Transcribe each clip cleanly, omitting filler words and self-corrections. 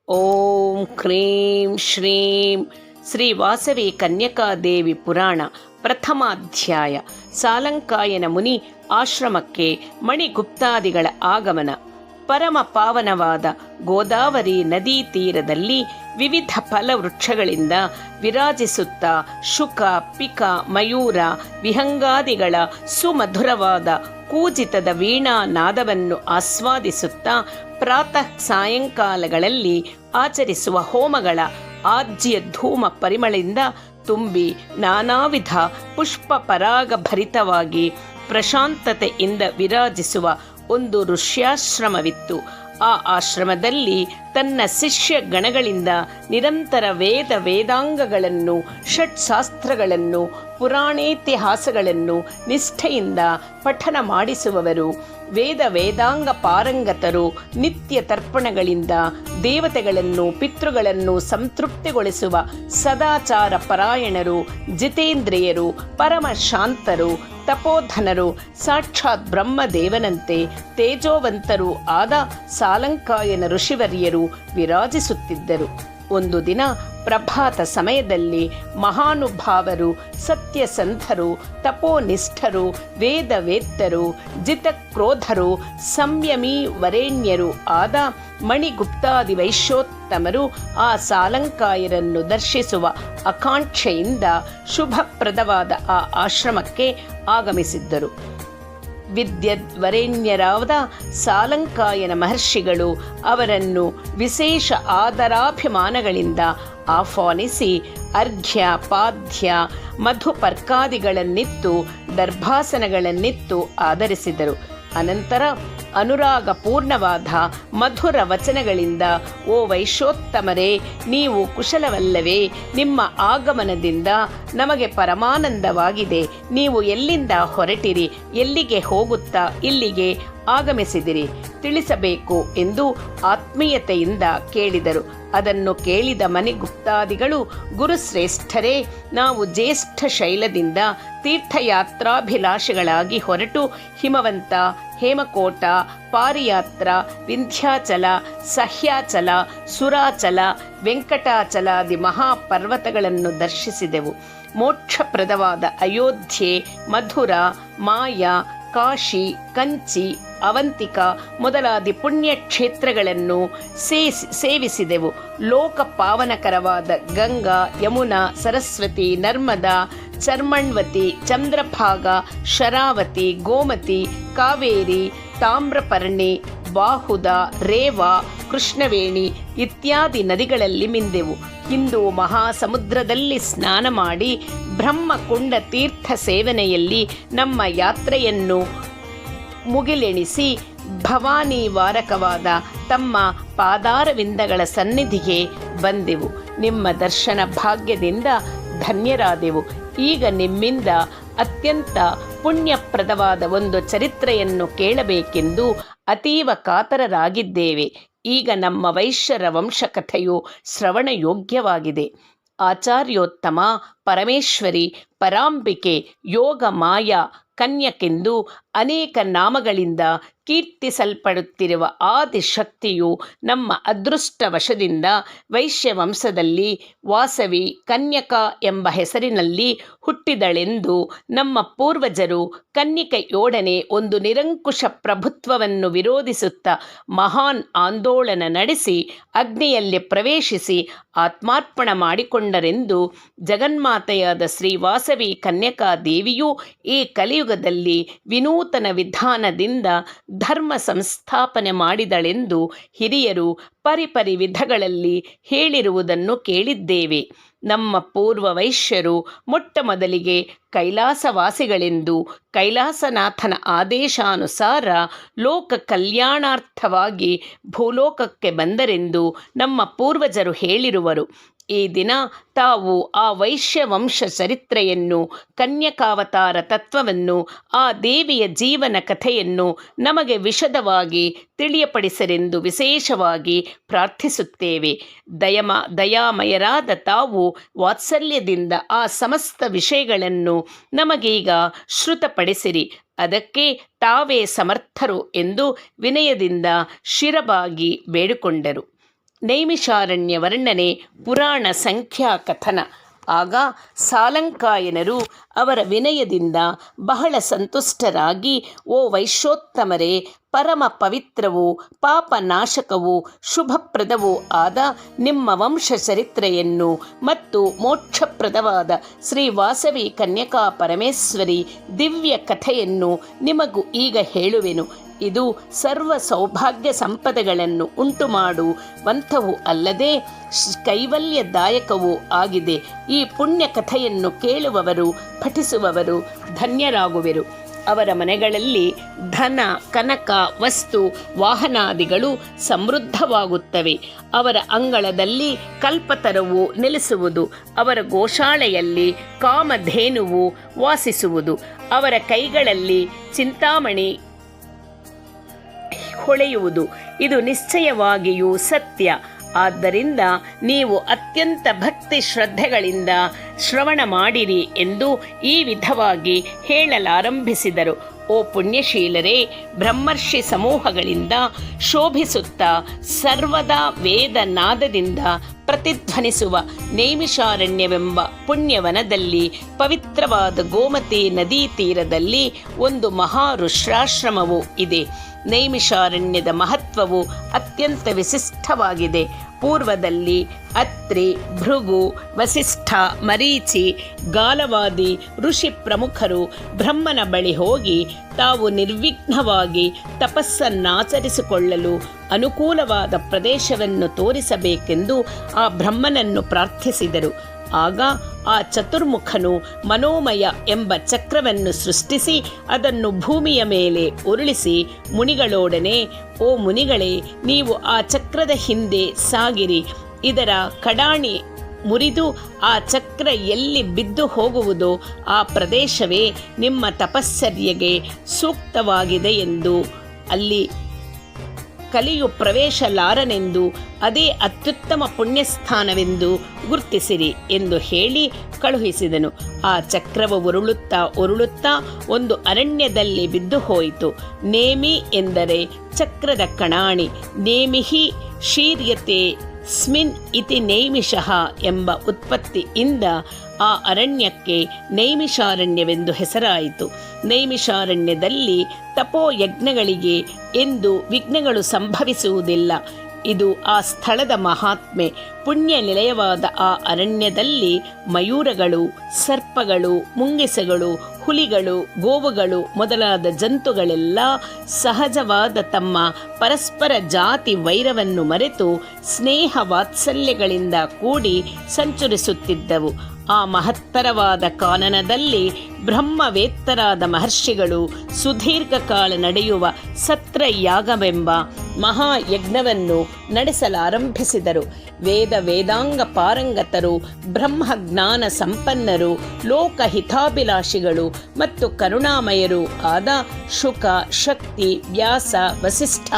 ಓಂ cream ಶ್ರೀಂ Shri Vasavi ಕನ್ಯಕಾದೇವಿ ಪುರಾಣ ಪ್ರಥಮಾಧ್ಯಾಯ. ಸಾಲಂಕಾಯನ ಮುನಿ ಆಶ್ರಮಕ್ಕೆ ಮಣಿಗುಪ್ತಾದಿಗಳ ಆಗಮನ. ಪರಮ ಪಾವನವಾದ ಗೋದಾವರಿ ನದೀ ತೀರದಲ್ಲಿ ವಿವಿಧ ಫಲವೃಕ್ಷಗಳಿಂದ ವಿರಾಜಿಸುತ್ತಾ ಶುಕ, ಪಿಕ, ಮಯೂರ, ವಿಹಂಗಾದಿಗಳ ಸುಮಧುರವಾದ ಕೂಜಿತದ ವೀಣಾ ನಾದವನ್ನು ಆಸ್ವಾದಿಸುತ್ತಾ ಪ್ರಾತಃ ಸಾಯಂಕಾಲಗಳಲ್ಲಿ ಆಚರಿಸುವ ಹೋಮಗಳ ಆಜ್ಯ ಧೂಮ ಪರಿಮಳಿಂದ ತುಂಬಿ ನಾನಾ ವಿಧ ಪುಷ್ಪ ಪರಾಗಭರಿತವಾಗಿ ಪ್ರಶಾಂತತೆಯಿಂದ ವಿರಾಜಿಸುವ ಒಂದು ಋಷ್ಯಾಶ್ರಮವಿತ್ತು. ಆ ಆಶ್ರಮದಲ್ಲಿ ತನ್ನ ಶಿಷ್ಯ ಗಣಗಳಿಂದ ನಿರಂತರ ವೇದಾಂಗಗಳನ್ನು, ಷಟ್ಶಾಸ್ತ್ರಗಳನ್ನು, ಪುರಾಣೇತಿಹಾಸಗಳನ್ನು ನಿಷ್ಠೆಯಿಂದ ಪಠನ ಮಾಡಿಸುವವರು, ವೇದಾಂಗ ಪಾರಂಗತರು, ನಿತ್ಯ ತರ್ಪಣಗಳಿಂದ ದೇವತೆಗಳನ್ನು ಪಿತೃಗಳನ್ನು ಸಂತೃಪ್ತಿಗೊಳಿಸುವ ಸದಾಚಾರ ಪರಾಯಣರು, ಜಿತೇಂದ್ರಿಯರು, ಪರಮಶಾಂತರು, ತಪೋಧನರು, ಸಾಕ್ಷಾತ್ ಬ್ರಹ್ಮದೇವನಂತೆ ತೇಜೋವಂತರೂ ಆದ ಸಾಲಂಕಾಯನ ಋಷಿವರ್ಯರು ವಿರಾಜಿಸುತ್ತಿದ್ದರು. ಒಂದು ದಿನ ಪ್ರಭಾತ ಸಮಯದಲ್ಲಿ ಮಹಾನುಭಾವರು, ಸತ್ಯಸಂಧರು, ತಪೋನಿಷ್ಠರು, ವೇದವೇತ್ತರು, ಜಿತಕ್ರೋಧರು, ಸಂಯಮೀ ವರೇಣ್ಯರು ಆದ ಮಣಿಗುಪ್ತಾದಿ ವೈಶ್ಯೋತ್ತಮರು ಆ ಸಾಲಂಕಾಯರನ್ನು ದರ್ಶಿಸುವ ಆಕಾಂಕ್ಷೆಯಿಂದ ಶುಭಪ್ರದವಾದ ಆ ಆಶ್ರಮಕ್ಕೆ ಆಗಮಿಸಿದ್ದರು. ವಿದ್ಯದ್ವರೇಣ್ಯರಾದ ಸಾಲಂಕಾಯನ ಮಹರ್ಷಿಗಳು ಅವರನ್ನು ವಿಶೇಷ ಆದರಾಭಿಮಾನಗಳಿಂದ ಆಹ್ವಾನಿಸಿ ಅರ್ಘ್ಯ, ಪಾದ್ಯ, ಮಧುಪರ್ಕಾದಿಗಳನ್ನಿತ್ತು, ದರ್ಭಾಸನಗಳನ್ನಿತ್ತು ಆದರಿಸಿದರು. ಅನಂತರ ಅನುರಾಗಪೂರ್ಣವಾದ ಮಧುರ ವಚನಗಳಿಂದ, ಓ ವೈಶ್ಯೋತ್ತಮರೇ, ನೀವು ಕುಶಲವಲ್ಲವೇ? ನಿಮ್ಮ ಆಗಮನದಿಂದ ನಮಗೆ ಪರಮಾನಂದವಾಗಿದೆ. ನೀವು ಎಲ್ಲಿಂದ ಹೊರಟಿರಿ? ಎಲ್ಲಿಗೆ ಹೋಗುತ್ತಾ ಇಲ್ಲಿಗೆ ಆಗಮಿಸಿದಿರಿ? ತಿಳಿಸಬೇಕು ಎಂದು ಆತ್ಮೀಯತೆಯಿಂದ ಕೇಳಿದರು. ಅದನ್ನು ಕೇಳಿದ ಮಣಿಗುಪ್ತಾದಿಗಳು, ಗುರುಶ್ರೇಷ್ಠರೇ, ನಾವು ಜ್ಯೇಷ್ಠ ಶೈಲದಿಂದ ತೀರ್ಥಯಾತ್ರಾಭಿಲಾಷಿಗಳಾಗಿ ಹೊರಟು ಹಿಮವಂತ, ಹೇಮಕೋಟ, ಪಾರಿಯಾತ್ರ, ವಿಂಧ್ಯಾಚಲ, ಸಹ್ಯಾಚಲ, ಸುರಾಚಲ, ವೆಂಕಟಾಚಲಾದಿ ಮಹಾಪರ್ವತಗಳನ್ನು ದರ್ಶಿಸಿದೆವು. ಮೋಕ್ಷಪ್ರದವಾದ ಅಯೋಧ್ಯೆ, ಮಧುರ, ಮಾಯಾ, ಕಾಶಿ, ಕಂಚಿ, ಅವಂತಿಕ ಮೊದಲಾದಿ ಪುಣ್ಯಕ್ಷೇತ್ರಗಳನ್ನು ಸೇವಿಸಿದೆವು. ಲೋಕ ಪಾವನಕರವಾದ ಗಂಗಾ, ಯಮುನಾ, ಸರಸ್ವತಿ, ನರ್ಮದಾ, ಚರ್ಮಣ್ವತಿ, ಚಂದ್ರಭಾಗ, ಶರಾವತಿ, ಗೋಮತಿ, ಕಾವೇರಿ, ತಾಮ್ರಪರ್ಣಿ, ಬಾಹುದ, ರೇವಾ, ಕೃಷ್ಣವೇಣಿ ಇತ್ಯಾದಿ ನದಿಗಳಲ್ಲಿ ಮಿಂದೆವು. ಹಿಂದೂ ಮಹಾಸಮುದ್ರದಲ್ಲಿ ಸ್ನಾನ ಮಾಡಿ ಬ್ರಹ್ಮಕುಂಡ ತೀರ್ಥ ಸೇವನೆಯಲ್ಲಿ ನಮ್ಮ ಯಾತ್ರೆಯನ್ನು ಮುಗಿಲೆಣಿಸಿ ಭವಾನಿ ವಾರಕವಾದ ತಮ್ಮ ಪಾದಾರವಿಂದಗಳ ಸನ್ನಿಧಿಗೆ ಬಂದೆವು. ನಿಮ್ಮ ದರ್ಶನ ಭಾಗ್ಯದಿಂದ ಧನ್ಯರಾದೆವು. ಈಗ ನಿಮ್ಮಿಂದ ಅತ್ಯಂತ ಪುಣ್ಯಪ್ರದವಾದ ಒಂದು ಚರಿತ್ರೆಯನ್ನು ಕೇಳಬೇಕೆಂದು ಅತೀವ ಕಾತರರಾಗಿದ್ದೇವೆ. ಈಗ ನಮ್ಮ ವೈಶ್ಯರ ವಂಶಕಥೆಯು ಶ್ರವಣಯೋಗ್ಯವಾಗಿದೆ. ಆಚಾರ್ಯೋತ್ತಮ, ಪರಮೇಶ್ವರಿ, ಪರಾಂಬಿಕೆ, ಯೋಗ ಮಾಯಾ ಕನ್ಯಕೆಂದು ಅನೇಕ ನಾಮಗಳಿಂದ ಕೀರ್ತಿಸಲ್ಪಡುತ್ತಿರುವ ಆದಿಶಕ್ತಿಯು ನಮ್ಮ ಅದೃಷ್ಟವಶದಿಂದ ವೈಶ್ಯವಂಶದಲ್ಲಿ ವಾಸವಿ ಕನ್ಯಕಾ ಎಂಬ ಹೆಸರಿನಲ್ಲಿ ಹುಟ್ಟಿದಳೆಂದು ನಮ್ಮ ಪೂರ್ವಜರು ಕನ್ಯಕೆಯೊಡನೆ ಒಂದು ನಿರಂಕುಶ ಪ್ರಭುತ್ವವನ್ನು ವಿರೋಧಿಸುತ್ತಾ ಮಹಾನ್ ಆಂದೋಲನ ನಡೆಸಿ ಅಗ್ನಿಯಲ್ಲಿ ಪ್ರವೇಶಿಸಿ ಆತ್ಮಾರ್ಪಣ ಮಾಡಿಕೊಂಡರೆಂದು ಜಗನ್ಮಾತೆಯಾದ ಶ್ರೀ ವಾಸವಿ ಕನ್ಯಕಾ ದೇವಿಯು ಈ ಕಲಿಯುಗದಲ್ಲಿ ವಿನೂತನ ವಿಧಾನದಿಂದ ಧರ್ಮ ಸಂಸ್ಥಾಪನೆ ಮಾಡಿದಳೆಂದು ಹಿರಿಯರು ಪರಿಪರಿ ವಿಧಗಳಲ್ಲಿ ಹೇಳಿರುವುದನ್ನು ಕೇಳಿದ್ದೇವೆ. ನಮ್ಮ ಪೂರ್ವ ವೈಶ್ಯರು ಮೊಟ್ಟ ಮೊದಲಿಗೆ ಕೈಲಾಸವಾಸಿಗಳೆಂದು ಕೈಲಾಸನಾಥನ ಆದೇಶಾನುಸಾರ ಲೋಕ ಕಲ್ಯಾಣಾರ್ಥವಾಗಿ ಭೂಲೋಕಕ್ಕೆ ಬಂದರೆಂದು ನಮ್ಮ ಪೂರ್ವಜರು ಹೇಳಿರುವರು. ಈ ದಿನ ತಾವು ಆ ವೈಶ್ಯವಂಶ ಚರಿತ್ರೆಯನ್ನು, ಕನ್ಯಕಾವತಾರ ತತ್ವವನ್ನು, ಆ ದೇವಿಯ ಜೀವನ ಕಥೆಯನ್ನು ನಮಗೆ ವಿಶದವಾಗಿ ತಿಳಿಯಪಡಿಸರೆಂದು ವಿಶೇಷವಾಗಿ ಪ್ರಾರ್ಥಿಸುತ್ತೇವೆ. ದಯಾಮಯರಾದ ತಾವು ವಾತ್ಸಲ್ಯದಿಂದ ಆ ಸಮಸ್ತ ವಿಷಯಗಳನ್ನು ನಮಗೀಗ ಶ್ರುತಪಡಿಸಿರಿ. ಅದಕ್ಕೆ ತಾವೇ ಸಮರ್ಥರು ಎಂದು ವಿನಯದಿಂದ ಶಿರಬಾಗಿ ಬೇಡಿಕೊಂಡರು. ನೈಮಿಷಾರಣ್ಯ ವರ್ಣನೆ ಪುರಾಣ ಸಂಖ್ಯಾ ಕಥನ. ಆಗ ಸಾಲಂಕಾಯನರು ಅವರ ವಿನಯದಿಂದ ಬಹಳ ಸಂತುಷ್ಟರಾಗಿ, ಓ ವೈಶ್ಯೋತ್ತಮರೇ, ಪರಮ ಪವಿತ್ರವೂ ಪಾಪನಾಶಕವೂ ಶುಭಪ್ರದವೂ ಆದ ನಿಮ್ಮ ವಂಶ ಚರಿತ್ರೆಯನ್ನು ಮತ್ತು ಮೋಕ್ಷಪ್ರದವಾದ ಶ್ರೀ ವಾಸವಿ ಕನ್ಯಕಾ ಪರಮೇಶ್ವರಿ ದಿವ್ಯ ಕಥೆಯನ್ನು ನಿಮಗೂ ಈಗ ಹೇಳುವೆನು. ಇದು ಸರ್ವ ಸೌಭಾಗ್ಯ ಸಂಪದಗಳನ್ನು ಉಂಟು ಮಾಡುವಂಥವು ಅಲ್ಲದೆ ಕೈವಲ್ಯದಾಯಕವೂ ಆಗಿದೆ. ಈ ಪುಣ್ಯ ಕಥೆಯನ್ನು ಕೇಳುವವರು ಪಠಿಸುವವರು ಧನ್ಯರಾಗುವೆರು. ಅವರ ಮನೆಗಳಲ್ಲಿ ಧನ ಕನಕ ವಸ್ತು ವಾಹನಾದಿಗಳು ಸಮೃದ್ಧವಾಗುತ್ತವೆ. ಅವರ ಅಂಗಳದಲ್ಲಿ ಕಲ್ಪತರುವು ನೆಲೆಸುವುದು. ಅವರ ಗೋಶಾಲೆಯಲ್ಲಿ ಕಾಮಧೇನುವು ವಾಸಿಸುವುದು. ಅವರ ಕೈಗಳಲ್ಲಿ ಚಿಂತಾಮಣಿ ಹೊಳೆಯುವುದು. ಇದು ನಿಶ್ಚಯವಾಗಿಯೂ ಸತ್ಯ. ಆದ್ದರಿಂದ ನೀವು ಅತ್ಯಂತ ಭಕ್ತಿ ಶ್ರದ್ಧೆಗಳಿಂದ ಶ್ರವಣ ಮಾಡಿರಿ ಎಂದು ಈ ವಿಧವಾಗಿ ಹೇಳಲಾರಂಭಿಸಿದರು. ಓ ಪುಣ್ಯಶೀಲರೇ, ಬ್ರಹ್ಮರ್ಷಿ ಸಮೂಹಗಳಿಂದ ಶೋಭಿಸುತ್ತಾ ಸರ್ವದಾ ವೇದ ನಾದದಿಂದ ಪ್ರತಿಧ್ವನಿಸುವ ನೈಮಿಷಾರಣ್ಯವೆಂಬ ಪುಣ್ಯವನದಲ್ಲಿ ಪವಿತ್ರವಾದ ಗೋಮತಿ ನದೀ ತೀರದಲ್ಲಿ ಒಂದು ಮಹಾ ಋಷ್ಯಾಶ್ರಮವೂ ಇದೆ. ನೈಮಿಷಾರಣ್ಯದ ಮಹತ್ವವು ಅತ್ಯಂತ ವಿಶಿಷ್ಟವಾಗಿದೆ. ಪೂರ್ವದಲ್ಲಿ ಅತ್ರಿ, ಭೃಗು, ವಸಿಷ್ಠ, ಮರೀಚಿ, ಗಾಲವಾದಿ ಋಷಿ ಪ್ರಮುಖರು ಬ್ರಹ್ಮನ ಬಳಿ ಹೋಗಿ ತಾವು ನಿರ್ವಿಘ್ನವಾಗಿ ತಪಸ್ಸನ್ನಾಚರಿಸಿಕೊಳ್ಳಲು ಅನುಕೂಲವಾದ ಪ್ರದೇಶವನ್ನು ತೋರಿಸಬೇಕೆಂದು ಆ ಬ್ರಹ್ಮನನ್ನು ಪ್ರಾರ್ಥಿಸಿದರು. ಆಗ ಆ ಚತುರ್ಮುಖನು ಮನೋಮಯ ಎಂಬ ಚಕ್ರವನ್ನು ಸೃಷ್ಟಿಸಿ ಅದನ್ನು ಭೂಮಿಯ ಮೇಲೆ ಉರುಳಿಸಿ ಮುನಿಗಳೊಡನೆ, ಓ ಮುನಿಗಳೇ, ನೀವು ಆ ಚಕ್ರದ ಹಿಂದೆ ಸಾಗಿರಿ. ಇದರ ಕಡಾಣಿ ಮುರಿದು ಆ ಚಕ್ರ ಎಲ್ಲಿ ಬಿದ್ದು ಹೋಗುವುದೋ ಆ ಪ್ರದೇಶವೇ ನಿಮ್ಮ ತಪಶ್ಚರ್ಯೆಗೆ ಸೂಕ್ತವಾಗಿದೆ ಎಂದು, ಅಲ್ಲಿ ಕಲಿಯು ಪ್ರವೇಶಲಾರನೆಂದು, ಅದೇ ಅತ್ಯುತ್ತಮ ಪುಣ್ಯಸ್ಥಾನವೆಂದು ಗುರುತಿಸಿರಿ ಎಂದು ಹೇಳಿ ಕಳುಹಿಸಿದನು. ಆ ಚಕ್ರವು ಉರುಳುತ್ತಾ ಒಂದು ಅರಣ್ಯದಲ್ಲಿ ಬಿದ್ದು ಹೋಯಿತು. ನೇಮಿ ಎಂದರೆ ಚಕ್ರದ ಕಣಾಣಿ. ನೇಮಿಹಿ ಶೀರ್ಯತೆ ಸ್ಮಿನ್ ಇತಿ ನೈಮಿಷಃ ಎಂಬ ಉತ್ಪತ್ತಿಯಿಂದ ಆ ಅರಣ್ಯಕ್ಕೆ ನೈಮಿಷಾರಣ್ಯವೆಂದು ಹೆಸರಾಯಿತು. ನೈಮಿಷಾರಣ್ಯದಲ್ಲಿ ತಪೋಯಜ್ಞಗಳಿಗೆ ಎಂದು ವಿಘ್ನಗಳು ಸಂಭವಿಸುವುದಿಲ್ಲ. ಇದು ಆ ಸ್ಥಳದ ಮಹಾತ್ಮೆ. ಪುಣ್ಯ ನಿಲಯವಾದ ಆ ಅರಣ್ಯದಲ್ಲಿ ಮಯೂರಗಳು, ಸರ್ಪಗಳು, ಮುಂಗಿಸಗಳು, ಹುಲಿಗಳು, ಗೋವುಗಳು ಮೊದಲಾದ ಜಂತುಗಳೆಲ್ಲ ಸಹಜವಾದ ತಮ್ಮ ಪರಸ್ಪರ ಜಾತಿ ವೈರವನ್ನು ಮರೆತು ಸ್ನೇಹ ವಾತ್ಸಲ್ಯಗಳಿಂದ ಕೂಡಿ ಸಂಚರಿಸುತ್ತಿದ್ದವು. ಆ ಮಹತ್ತರವಾದ ಕಾನನದಲ್ಲಿ ಬ್ರಹ್ಮವೇತ್ತರಾದ ಮಹರ್ಷಿಗಳು ಸುದೀರ್ಘ ಕಾಲ ನಡೆಯುವ ಸತ್ರಯಾಗವೆಂಬ ಮಹಾಯಜ್ಞವನ್ನು ನಡೆಸಲಾರಂಭಿಸಿದರು. ವೇದಾಂಗ ಪಾರಂಗತರು, ಬ್ರಹ್ಮಜ್ಞಾನ ಸಂಪನ್ನರು, ಲೋಕಹಿತಾಭಿಲಾಷಿಗಳು ಮತ್ತು ಕರುಣಾಮಯರು ಆದ ಶುಕ, ಶಕ್ತಿ, ವ್ಯಾಸ, ವಸಿಷ್ಠ,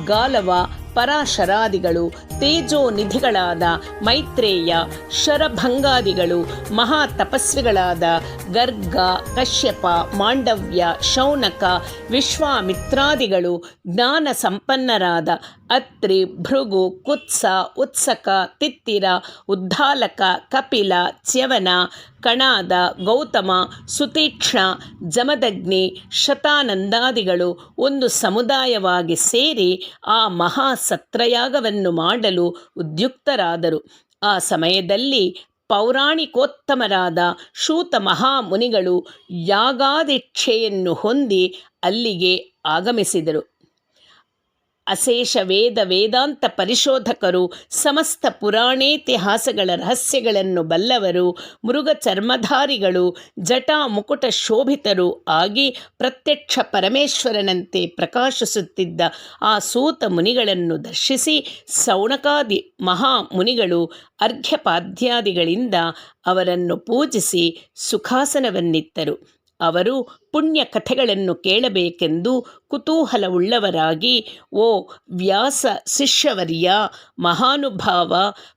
ಗಾಲವ, ಪರಾಶರಾದಿಗಳು, ತೇಜೋನಿಧಿಗಳಾದ ಮೈತ್ರೇಯ, ಶರಭಂಗಾದಿಗಳು, ಮಹಾ ತಪಸ್ವಿಗಳಾದ ಗರ್ಗ, ಕಶ್ಯಪ, ಮಾಂಡವ್ಯ, ಶೌನಕ, ವಿಶ್ವಾಮಿತ್ರಾದಿಗಳು, ಜ್ಞಾನ ಸಂಪನ್ನರಾದ ಅತ್ರಿ, ಭೃಗು, ಕುತ್ಸ, ಉತ್ಸಕ, ತಿತ್ತಿರ, ಉದ್ದಾಲಕ, ಕಪಿಲ, ಚ್ಯವನ, ಕಣಾದ, ಗೌತಮ, ಸುತೀಕ್ಷ್ಣ, ಜಮದಗ್ನಿ, ಶತಾನಂದಾದಿಗಳು ಒಂದು ಸಮುದಾಯವಾಗಿ ಸೇರಿ ಆ ಮಹಾ ಸತ್ರಯಾಗವನ್ನು ಮಾಡಲು ಉದ್ಯುಕ್ತರಾದರು. ಆ ಸಮಯದಲ್ಲಿ ಪೌರಾಣಿಕೋತ್ತಮರಾದ ಶೂತ ಮಹಾಮುನಿಗಳು ಯಾಗಾದೀಕ್ಷೆಯನ್ನು ಹೊಂದಿ ಅಲ್ಲಿಗೆ ಆಗಮಿಸಿದರು. ಅಶೇಷ ವೇದಾಂತ ಪರಿಶೋಧಕರು, ಸಮಸ್ತ ಪುರಾಣೇತಿಹಾಸಗಳ ರಹಸ್ಯಗಳನ್ನು ಬಲ್ಲವರು, ಮೃಗ ಚರ್ಮಧಾರಿಗಳು, ಜಟಾ ಮುಕುಟ ಶೋಭಿತರು ಆಗಿ ಪ್ರತ್ಯಕ್ಷ ಪರಮೇಶ್ವರನಂತೆ ಪ್ರಕಾಶಿಸುತ್ತಿದ್ದ ಆ ಸೂತ ಮುನಿಗಳನ್ನು ದರ್ಶಿಸಿ ಸೌನಕಾದಿ ಮಹಾಮುನಿಗಳು ಅರ್ಘ್ಯಪಾದ್ಯಾದಿಗಳಿಂದ ಅವರನ್ನು ಪೂಜಿಸಿ ಸುಖಾಸನವನ್ನಿತ್ತರು. ಅವರು ಪುಣ್ಯ ಕಥೆಗಳನ್ನು ಕೇಳಬೇಕೆಂದು ಕುತೂಹಲವುಳ್ಳವರಾಗಿ, ಓ ವ್ಯಾಸ ಶಿಷ್ಯವರ್ಯ, ಮಹಾನುಭಾವ,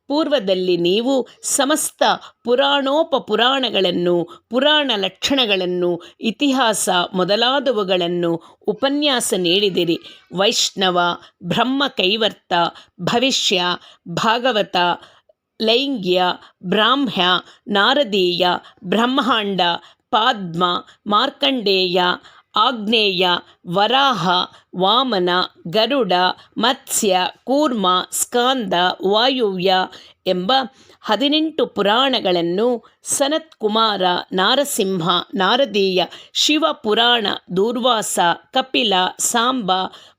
ಪೂರ್ವದಲ್ಲಿ ನೀವು ಸಮಸ್ತ ಪುರಾಣೋಪಪುರಾಣಗಳನ್ನು, ಪುರಾಣ ಲಕ್ಷಣಗಳನ್ನು, ಇತಿಹಾಸ ಮೊದಲಾದವುಗಳನ್ನು ಉಪನ್ಯಾಸ ನೀಡಿದಿರಿ. ವೈಷ್ಣವ, ಬ್ರಹ್ಮ ಕೈವರ್ತ, ಭವಿಷ್ಯ, ಭಾಗವತ, ಲೈಂಗ್ಯ, ಬ್ರಾಹ್ಮ್ಯ, ನಾರದೀಯ, ಬ್ರಹ್ಮಾಂಡ, ಪಾದ್ಮ, ಮಾರ್ಕಂಡೇಯ, ಆಗ್ನೇಯ, ವರಾಹ, ವಾಮನ, ಗರುಡ, ಮತ್ಸ್ಯ, ಕೂರ್ಮ, ಸ್ಕಾಂದ, ವಾಯುವ್ಯ ಎಂಬ 18 ಪುರಾಣಗಳನ್ನು, ಸನತ್ಕುಮಾರ, ನಾರಸಿಂಹ, ನಾರದೀಯ, ಶಿವಪುರಾಣ, ದೂರ್ವಾಸ, ಕಪಿಲ, ಸಾಂಬ,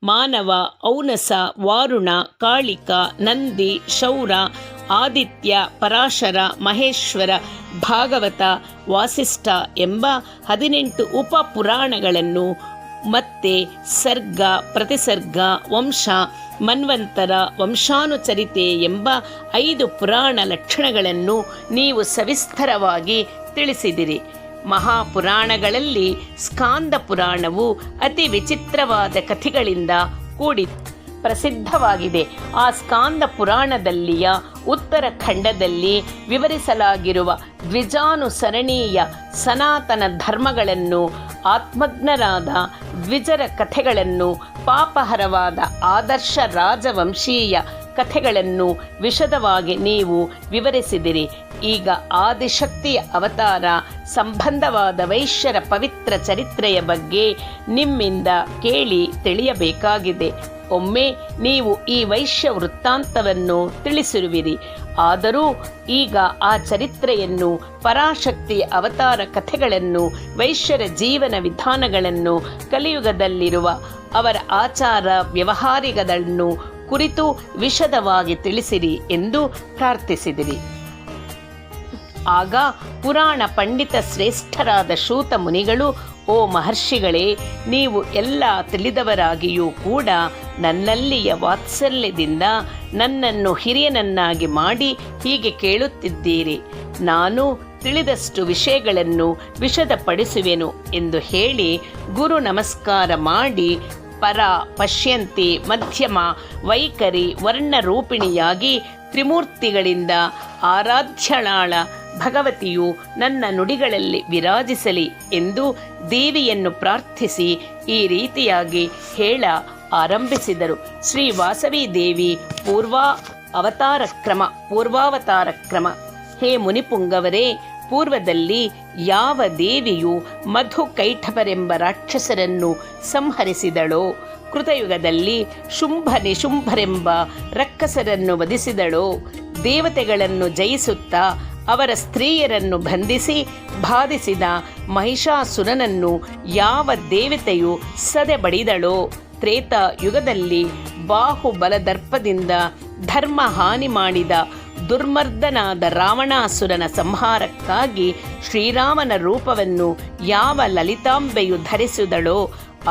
ಮಾನವ, ಔನಸ, ವಾರುಣ, ಕಾಳಿಕ, ನಂದಿ, ಶೌರ, ಆದಿತ್ಯ, ಪರಾಶರ, ಮಹೇಶ್ವರ, ಭಾಗವತ, ವಾಸಿಷ್ಠ ಎಂಬ 18 ಉಪಪುರಾಣಗಳನ್ನು, ಮತ್ತೆ ಸರ್ಗ, ಪ್ರತಿಸರ್ಗ, ವಂಶ, ಮನ್ವಂತರ, ವಂಶಾನುಚರಿತೆ ಎಂಬ 5 ಪುರಾಣ ಲಕ್ಷಣಗಳನ್ನು ನೀವು ಸವಿಸ್ತರವಾಗಿ ತಿಳಿಸಿದಿರಿ. ಮಹಾಪುರಾಣಗಳಲ್ಲಿ ಸ್ಕಾಂದ ಪುರಾಣವು ಅತಿ ವಿಚಿತ್ರವಾದ ಕಥೆಗಳಿಂದ ಕೂಡಿತ್ತು ಪ್ರಸಿದ್ಧವಾಗಿದೆ. ಆ ಸ್ಕಾಂದ ಪುರಾಣದಲ್ಲಿಯ ಉತ್ತರ ಖಂಡದಲ್ಲಿ ವಿವರಿಸಲಾಗಿರುವ ದ್ವಿಜಾನುಸರಣೀಯ ಸನಾತನ ಧರ್ಮಗಳನ್ನು, ಆತ್ಮಜ್ಞರಾದ ದ್ವಿಜರ ಕಥೆಗಳನ್ನು, ಪಾಪಹರವಾದ ಆದರ್ಶ ರಾಜವಂಶೀಯ ಕಥೆಗಳನ್ನು ವಿಶದವಾಗಿ ನೀವು ವಿವರಿಸಿದಿರಿ. ಈಗ ಆದಿಶಕ್ತಿಯ ಅವತಾರ ಸಂಬಂಧವಾದ ವೈಶ್ಯರ ಪವಿತ್ರ ಚರಿತ್ರೆಯ ಬಗ್ಗೆ ನಿಮ್ಮಿಂದ ಕೇಳಿ ತಿಳಿಯಬೇಕಾಗಿದೆ. ಒಮ್ಮೆ ನೀವು ಈ ವೈಶ್ಯ ವೃತ್ತಾಂತವನ್ನು ತಿಳಿಸಿರುವಿರಿ. ಆದರೂ ಈಗ ಆ ಚರಿತ್ರೆಯನ್ನು, ಪರಾಶಕ್ತಿಯ ಅವತಾರ ಕಥೆಗಳನ್ನು, ವೈಶ್ಯರ ಜೀವನ ವಿಧಾನಗಳನ್ನು, ಕಲಿಯುಗದಲ್ಲಿರುವ ಅವರ ಆಚಾರ ವ್ಯವಹಾರಿಗಳನ್ನು ಕುರಿತು ವಿಶದವಾಗಿ ತಿಳಿಸಿರಿ ಎಂದು ಪ್ರಾರ್ಥಿಸಿದಿರಿ. ಆಗ ಪುರಾಣ ಪಂಡಿತ ಶ್ರೇಷ್ಠರಾದ ಶೂತ ಮುನಿಗಳು, ಓ ಮಹರ್ಷಿಗಳೇ, ನೀವು ಎಲ್ಲ ತಿಳಿದವರಾಗಿಯೂ ಕೂಡ ನನ್ನಲ್ಲಿಯ ವಾತ್ಸಲ್ಯದಿಂದ ನನ್ನನ್ನು ಹಿರಿಯನನ್ನಾಗಿ ಮಾಡಿ ಹೀಗೆ ಕೇಳುತ್ತಿದ್ದೀರಿ. ನಾನು ತಿಳಿದಷ್ಟು ವಿಷಯಗಳನ್ನು ವಿಶದಪಡಿಸುವೆನು ಎಂದು ಹೇಳಿ ಗುರು ನಮಸ್ಕಾರ ಮಾಡಿ, ಪರ, ಪಶ್ಯಂತಿ, ಮಧ್ಯಮ, ವೈಖರಿ, ವರ್ಣರೂಪಿಣಿಯಾಗಿ ತ್ರಿಮೂರ್ತಿಗಳಿಂದ ಆರಾಧ್ಯಳಾಳ ಭಗವತಿಯು ನನ್ನ ನುಡಿಗಳಲ್ಲಿ ವಿರಾಜಿಸಲಿ ಎಂದು ದೇವಿಯನ್ನು ಪ್ರಾರ್ಥಿಸಿ ಈ ರೀತಿಯಾಗಿ ಹೇಳ ಆರಂಭಿಸಿದರು. ಶ್ರೀ ವಾಸವಿ ದೇವಿ ಪೂರ್ವಾವತಾರ ಕ್ರಮ. ಹೇ ಮುನಿಪುಂಗವರೇ, ಪೂರ್ವದಲ್ಲಿ ಯಾವ ದೇವಿಯು ಮಧುಕೈಠವರೆಂಬ ರಾಕ್ಷಸರನ್ನು ಸಂಹರಿಸಿದಳೋ, ಕೃತಯುಗದಲ್ಲಿ ಶುಂಭ ನಿಶುಂಭರೆಂಬ ರಕ್ಕಸರನ್ನು ವಧಿಸಿದಳೋ, ದೇವತೆಗಳನ್ನು ಜಯಿಸುತ್ತಾ ಅವರ ಸ್ತ್ರೀಯರನ್ನು ಬಂಧಿಸಿ ಬಾಧಿಸಿದ ಮಹಿಷಾಸುರನನ್ನು ಯಾವ ದೇವತೆಯು ಸದೆಬಡಿದಳೋ, ತ್ರೇತಾಯುಗದಲ್ಲಿ ಬಾಹುಬಲದರ್ಪದಿಂದ ಧರ್ಮ ಹಾನಿ ಮಾಡಿದ ದುರ್ಮರ್ದನಾದ ರಾವಣಾಸುರನ ಸಂಹಾರಕ್ಕಾಗಿ ಶ್ರೀರಾಮನ ರೂಪವನ್ನು ಯಾವ ಲಲಿತಾಂಬೆಯು ಧರಿಸಿದಳೋ,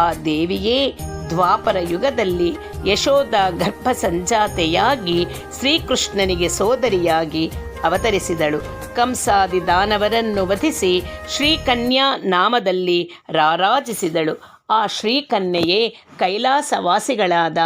ಆ ದೇವಿಯೇ ದ್ವಾಪರ ಯುಗದಲ್ಲಿ ಯಶೋಧ ಗರ್ಭ ಸಂಜಾತೆಯಾಗಿ ಶ್ರೀಕೃಷ್ಣನಿಗೆ ಸೋದರಿಯಾಗಿ ಅವತರಿಸಿದಳು. ಕಂಸಾದಿ ದಾನವರನ್ನು ವಧಿಸಿ ಶ್ರೀಕನ್ಯಾ ನಾಮದಲ್ಲಿ ರಾರಾಜಿಸಿದಳು. ಆ ಶ್ರೀಕನ್ಯೆಯೇ ಕೈಲಾಸವಾಸಿಗಳಾದ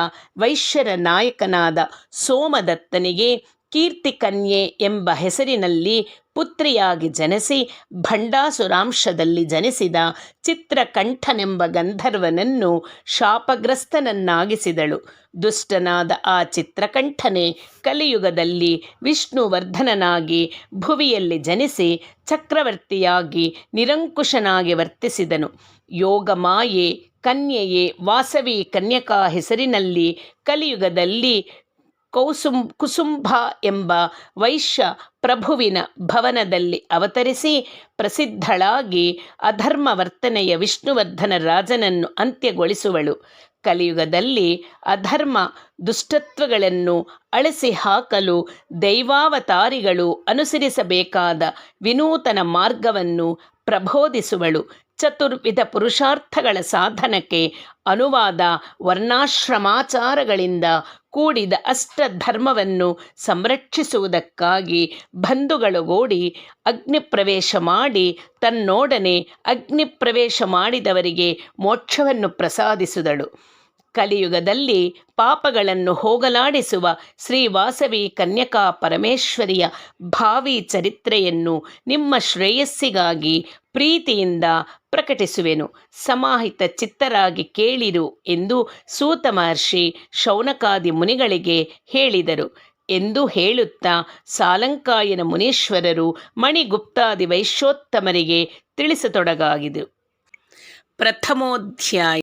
ವೈಶ್ಯರ ನಾಯಕನಾದ ಸೋಮದತ್ತನಿಗೆ ಕೀರ್ತಿಕನ್ಯೆ ಎಂಬ ಹೆಸರಿನಲ್ಲಿ ಪುತ್ರಿಯಾಗಿ ಜನಿಸಿ ಭಂಡಾಸುರಾಂಶದಲ್ಲಿ ಜನಿಸಿದ ಚಿತ್ರಕಂಠನೆಂಬ ಗಂಧರ್ವನನ್ನು ಶಾಪಗ್ರಸ್ತನನ್ನಾಗಿಸಿದಳು. ದುಷ್ಟನಾದ ಆ ಚಿತ್ರಕಂಠನೇ ಕಲಿಯುಗದಲ್ಲಿ ವಿಷ್ಣುವರ್ಧನನಾಗಿ ಭುವಿಯಲ್ಲಿ ಜನಿಸಿ ಚಕ್ರವರ್ತಿಯಾಗಿ ನಿರಂಕುಶನಾಗಿ ವರ್ತಿಸಿದನು. ಯೋಗಮಾಯೆ ಕನ್ಯೆಯೇ ವಾಸವಿ ಕನ್ಯಕಾ ಹೆಸರಿನಲ್ಲಿ ಕಲಿಯುಗದಲ್ಲಿ ಕುಸುಂಭ ಎಂಬ ವೈಶ್ಯ ಪ್ರಭುವಿನ ಭವನದಲ್ಲಿ ಅವತರಿಸಿ ಪ್ರಸಿದ್ಧಳಾಗಿ ಅಧರ್ಮ ವರ್ತನೆಯ ವಿಷ್ಣುವರ್ಧನ ರಾಜನನ್ನು ಅಂತ್ಯಗೊಳಿಸುವಳು. ಕಲಿಯುಗದಲ್ಲಿ ಅಧರ್ಮ ದುಷ್ಟತ್ವಗಳನ್ನು ಅಳಿಸಿ ಹಾಕಲು ದೈವಾವತಾರಿಗಳು ಅನುಸರಿಸಬೇಕಾದ ವಿನೂತನ ಮಾರ್ಗವನ್ನು ಪ್ರಬೋಧಿಸುವಳು. ಚತುರ್ವಿಧ ಪುರುಷಾರ್ಥಗಳ ಸಾಧನಕ್ಕೆ ಅನುವಾದ ವರ್ಣಾಶ್ರಮಾಚಾರಗಳಿಂದ ಕೂಡಿದ ಅಷ್ಟಧರ್ಮವನ್ನು ಸಂರಕ್ಷಿಸುವುದಕ್ಕಾಗಿ ಬಂಧುಗಳೊಗೂಡಿ ಅಗ್ನಿಪ್ರವೇಶ ಮಾಡಿ ತನ್ನೊಡನೆ ಅಗ್ನಿಪ್ರವೇಶ ಮಾಡಿದವರಿಗೆ ಮೋಕ್ಷವನ್ನು ಪ್ರಸಾದಿಸಿದಳು. ಕಲಿಯುಗದಲ್ಲಿ ಪಾಪಗಳನ್ನು ಹೋಗಲಾಡಿಸುವ ಶ್ರೀ ವಾಸವಿ ಕನ್ಯಕಾ ಪರಮೇಶ್ವರಿಯ ಭಾವಿ ಚರಿತ್ರೆಯನ್ನು ನಿಮ್ಮ ಶ್ರೇಯಸ್ಸಿಗಾಗಿ ಪ್ರೀತಿಯಿಂದ ಪ್ರಕಟಿಸುವೆನು. ಸಮಾಹಿತ ಚಿತ್ತರಾಗಿ ಕೇಳಿರು ಎಂದು ಸೂತ ಮಹರ್ಷಿ ಶೌನಕಾದಿ ಮುನಿಗಳಿಗೆ ಹೇಳಿದರು ಎಂದು ಹೇಳುತ್ತಾ ಸಾಲಂಕಾಯನ ಮುನೀಶ್ವರರು ಮಣಿಗುಪ್ತಾದಿ ವೈಶ್ಯೋತ್ತಮರಿಗೆ ತಿಳಿಸತೊಡಗಾಗಿದು. ಪ್ರಥಮೋಧ್ಯಾಯ.